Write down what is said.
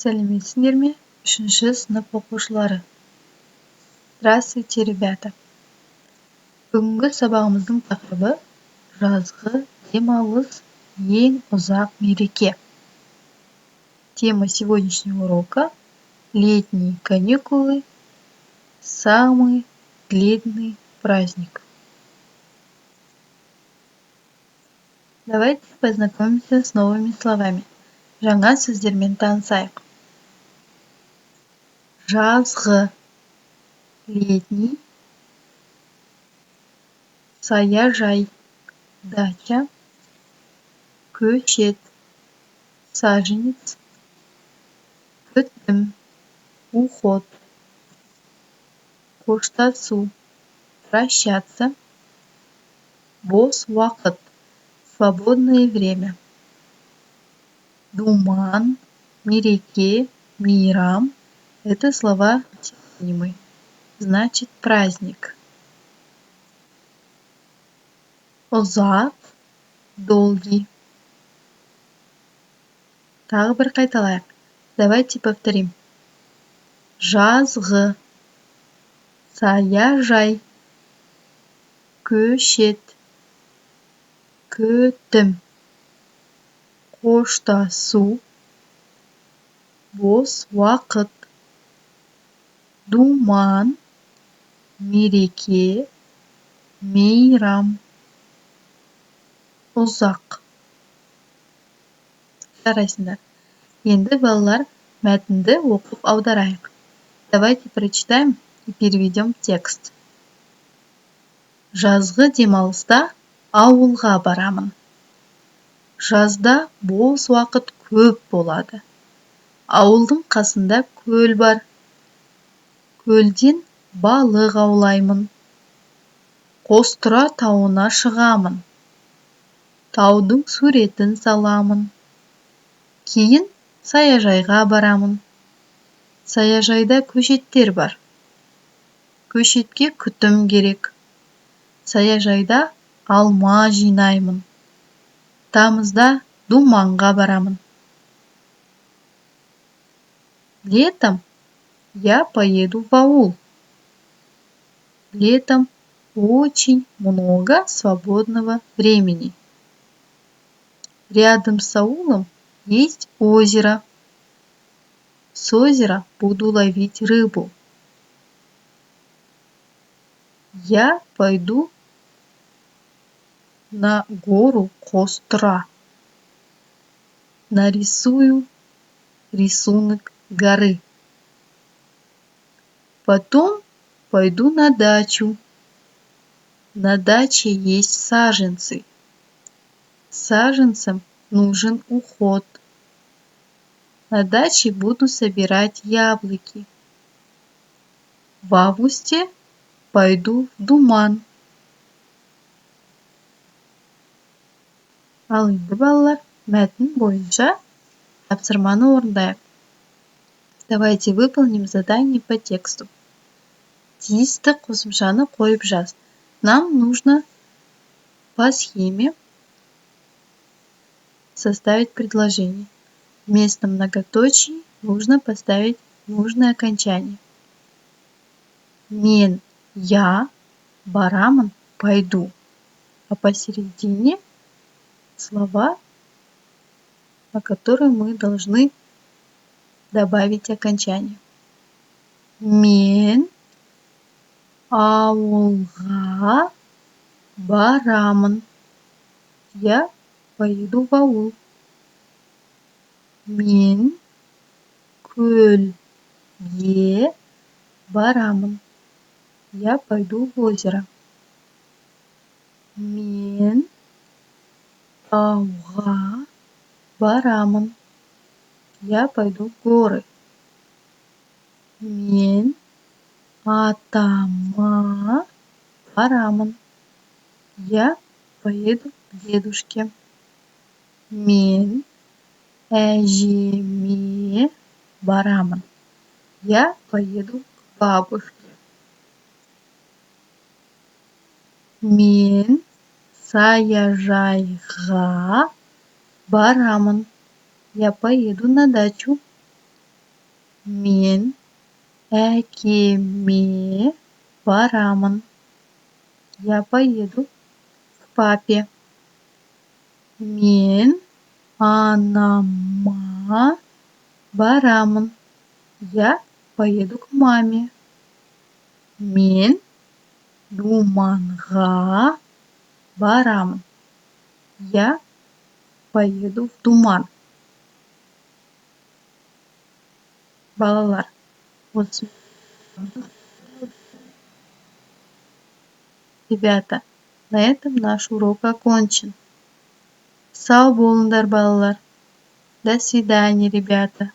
Сәлеметсіңдер ме? 3-ші сынып оқушылары. Здравствуйте, ребята. Бүгінгі сабағымыздың тақырыбы жазғы демалыс ең ұзақ мереке. Тема сегодняшнего урока – летние каникулы, самый длинный праздник. Давайте познакомимся с новыми словами. Жаңа сөздермен танысайық. Жазғы, летний, саяжай, дача, көшет, саженец, күтім, уход, қоштасу, прощаться, бос уақыт, свободное время, думан, мереке, мейрам – это слова синонимы, значит праздник. Ұзақ, долгий. Тағы бір қайталайық. Давайте повторим. Жазғы, саяжай, көшет, күтім, қоштасу, бос уақыт, думан, мереке, мейрам. Ұзақ. Жарайсыңдар. Енді балалар мәтінді оқып аударайық. Давайте прочитаем и переведем текст. Жазғы демалыста ауылға барамын. Жазда бос уақыт көп болады. Ауылдың қасында көл бар. Көлден балық аулаймын. Қостұра тауына шығамын. Таудың суретін саламын. Кейін саяжайға барамын. Саяжайда көшеттер бар. Көшетке күтім керек. Саяжайда алма жинаймын. Тамызда думанға барамын. Летом я поеду в аул. Летом очень много свободного времени. Рядом с аулом есть озеро. С озера буду ловить рыбу. Я пойду на гору Костра. Нарисую рисунок горы. Потом пойду на дачу. На даче есть саженцы. Саженцам нужен уход. На даче буду собирать яблоки. В августе пойду в думан. Ал енді балалар, мәтін бойынша тапсырманы орындайық. Давайте выполним задание по тексту. Тиісті қосымшаны қойып жаз. Нам нужно по схеме составить предложение. Вместо многоточий нужно поставить нужное окончание. Мен, я, барамын, пойду. А посередине слова, на которые мы должны добавить окончание. Мен ауылға барамын. Я поеду в аул. Мен көлге барамын. Я пойду в озеро. Мен тауға барамын. Я пойду в горы. Мен атама барамын. Я поеду к дедушке. Мен әжеме барамын. Я поеду к бабушке. Мен саяжайға барамын. Я поеду на дачу. Мен әкеме барамын. Я поеду к папе. Мен анама барамын. Я поеду к маме. Мен думанға барамын. Я поеду в Думан. Балалар, осы ребята, на этом наш урок окончен. Сау болыңдар, балалар. До свидания, ребята.